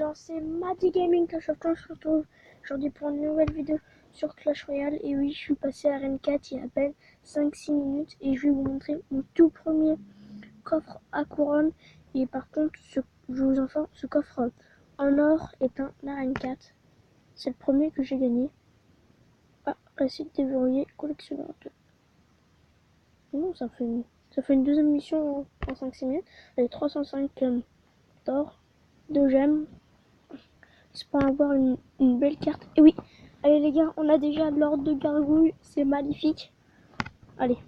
gens, c'est Madi Gaming Clash of Clans. Je se retrouve aujourd'hui pour une nouvelle vidéo sur Clash Royale. Et oui, je suis passé à Arène 4 il y a à peine 5-6 minutes et je vais vous montrer mon tout premier coffre à couronne. Et par contre, je vous informe, ce coffre en or est un Arène 4. C'est le premier que j'ai gagné. Ah, récit déverrouillé, collectionneur 2. Non, ça fait une deuxième mission en 5-6 minutes. Allez, 305 d'or, 2 gemmes. C'est pour avoir une belle carte. Et oui, allez les gars, on a déjà l'ordre de gargouille, c'est magnifique. Allez,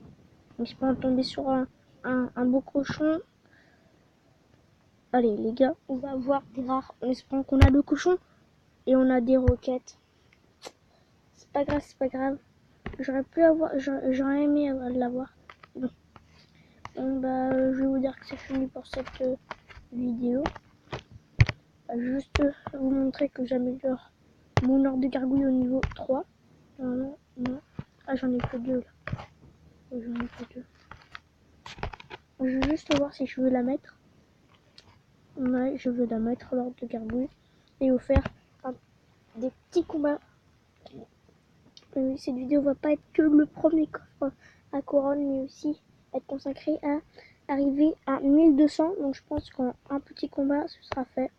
on espère en tomber sur un beau cochon. Allez les gars, on va avoir des rares en espérant qu'on a le cochon. Et on a des roquettes. C'est pas grave, c'est pas grave. J'aurais aimé l'avoir. Bon. Je vais vous dire que c'est fini pour cette vidéo. Juste vous montrer que j'améliore mon ordre de gargouille au niveau 3. Non. Ah, j'en ai que 2 là. J'en ai que 2. Je veux juste voir si je veux la mettre. Ouais, je veux la mettre l'ordre de gargouille. Et vous faire des petits combats. Cette vidéo va pas être que le premier coffre à couronne, mais aussi être consacrée à arriver à 1200. Donc je pense qu'en un petit combat, ce sera fait.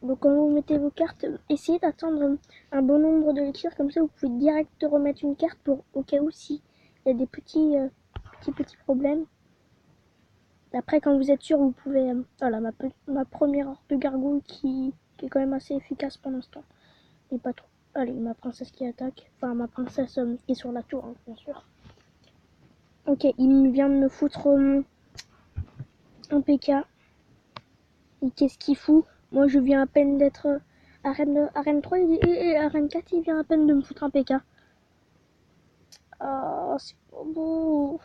Donc quand vous mettez vos cartes, essayez d'attendre un bon nombre de lectures, comme ça vous pouvez direct remettre une carte pour au cas où si il y a des petits problèmes. Après quand vous êtes sûr, vous pouvez voilà ma première ordre de gargouille qui est quand même assez efficace pour l'instant. Et pas trop. Allez, ma princesse qui attaque, enfin ma princesse qui est sur la tour, hein, bien sûr. Ok, il vient de me foutre un PK. Et qu'est-ce qu'il fout? Moi je viens à peine d'être Arène 3 et Arène 4, il vient à peine de me foutre un PK. Ah, c'est pas beau.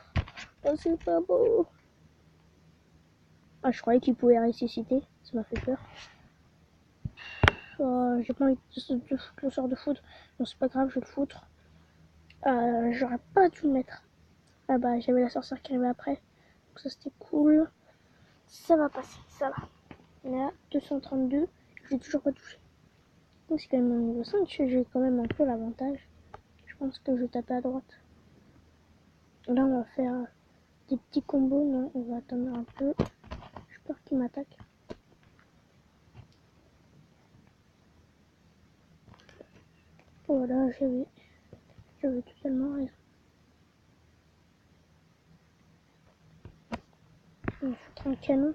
Ah, c'est pas beau. Ah, je croyais qu'il pouvait ressusciter. Ça m'a fait peur. J'ai pas envie de foutre le sort de foudre. Non, c'est pas grave, je vais le foutre. J'aurais pas dû le mettre. Ah bah, j'avais la sorcière qui arrivait après. Donc ça, c'était cool. Ça va passer, ça va. On est à 232. Je l'ai toujours pas touché. Donc c'est quand même un niveau 5. J'ai quand même un peu l'avantage. Je pense que je vais taper à droite. Là, on va faire des petits combos. Non, on va attendre un peu. J'ai peur qu'il m'attaque. Voilà, j'avais totalement raison. On va foutre un canon.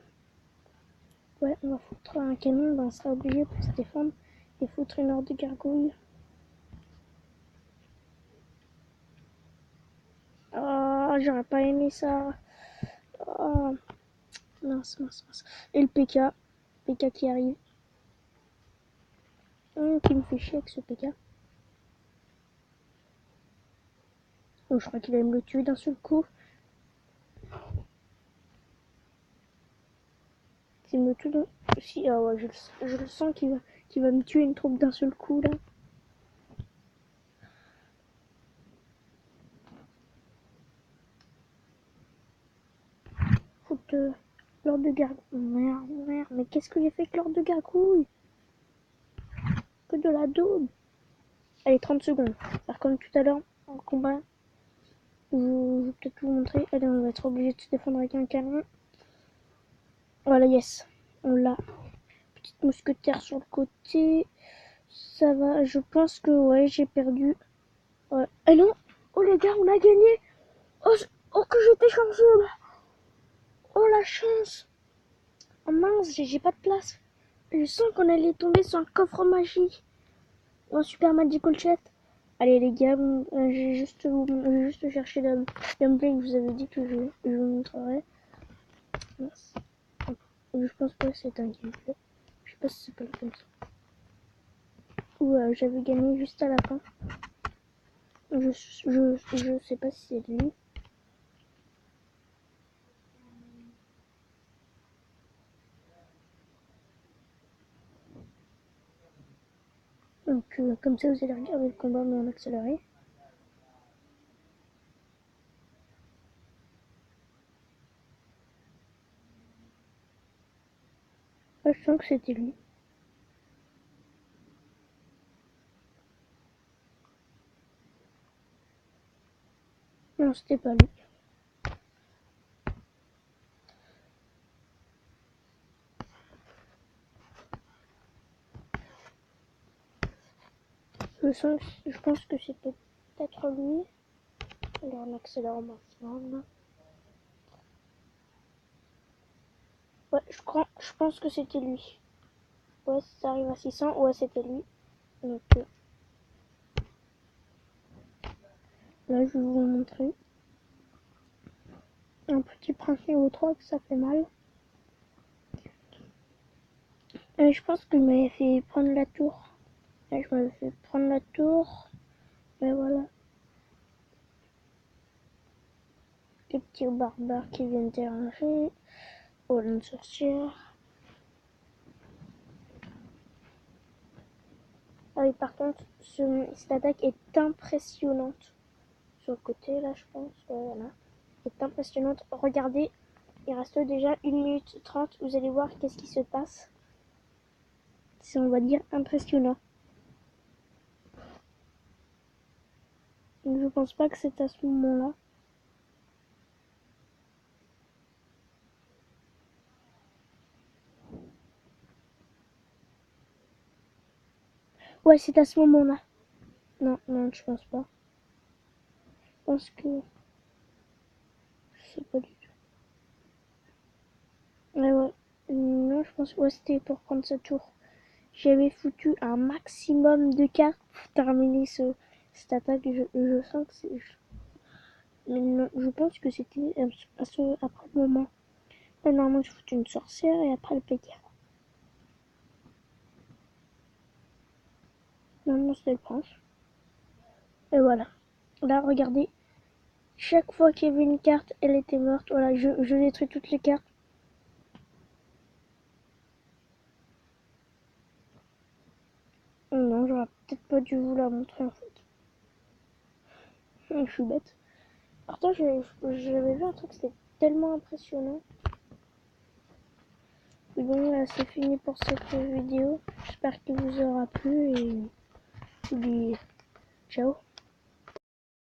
Ouais, on va foutre un canon. Ben, on sera obligé pour se défendre. Et foutre une horde de gargouilles. Ah, j'aurais pas aimé ça. Ah, mince. Et le PK. PK qui arrive. Qui me fait chier avec ce PK. Oh, je crois qu'il va me le tuer d'un seul coup. S'il me tue d'un... Si, ah ouais, je le sens qu'il va me tuer une troupe d'un seul coup là. Faut l'ordre de gargouille. Merde, mais qu'est-ce que j'ai fait avec l'ordre de gargouille? Que de la daube. Allez, 30 secondes. Par contre, tout à l'heure, en combat, je vais peut-être vous montrer. Allez, on va être obligé de se défendre avec un canon. Voilà, yes. On l'a. Petite mousquetaire sur le côté. Ça va, je pense que ouais, j'ai perdu. Ouais. Eh non! Oh les gars, on a gagné! Oh que j'étais chanceux! Oh la chance! Oh mince, j'ai pas de place. Je sens qu'on allait tomber sur un coffre magique. Ou un super magical chest. Allez les gars, j'ai juste cherché le gameplay que je vous avais dit que je vous montrerai. Mince. Je pense pas que c'est un gameplay. Je sais pas si c'est pas comme ça. Ou j'avais gagné juste à la fin. Je sais pas si c'est lui. Donc comme ça vous allez regarder le combat mais en accéléré. Ouais, je sens que c'était lui. Non, c'était pas lui. Je pense que c'était peut-être lui. Alors on accélère au maximum. Ouais, je pense que c'était lui. Ouais, ça arrive à 600. Ouais, c'était lui. Donc là, je vais vous montrer. Un petit prince niveau 3 que ça fait mal. Je pense que je m'avais fait prendre la tour. Là, je m'avais fait prendre la tour. Et voilà. Les petits barbares qui viennent déranger. Oh, une sorcière. Ah oui, par contre, cette attaque est impressionnante. Sur le côté, là, je pense. Ouais, voilà. Est impressionnante. Regardez, il reste déjà 1 minute 30. Vous allez voir qu'est-ce qui se passe. C'est, on va dire, impressionnant. Donc, je pense pas que c'est à ce moment-là. Ouais, c'est à ce moment-là. Non, non, je pense pas. Je pense que... Je sais pas du tout. Ouais. Non, je pense... Ouais, c'était pour prendre ce tour. J'avais foutu un maximum de cartes pour terminer cette attaque. Je sens que c'est... Mais non, je pense que c'était après le moment. Là, normalement, je foutu une sorcière et après le PK. Normalement, c'était le prince. Et voilà. Là, regardez. Chaque fois qu'il y avait une carte, elle était morte. Voilà, je détruis toutes les cartes. Non, j'aurais peut-être pas dû vous la montrer en fait. Je suis bête. Pourtant, j'avais vu un truc, c'était tellement impressionnant. Et bon, là, c'est fini pour cette vidéo. J'espère qu'il vous aura plu et ciao.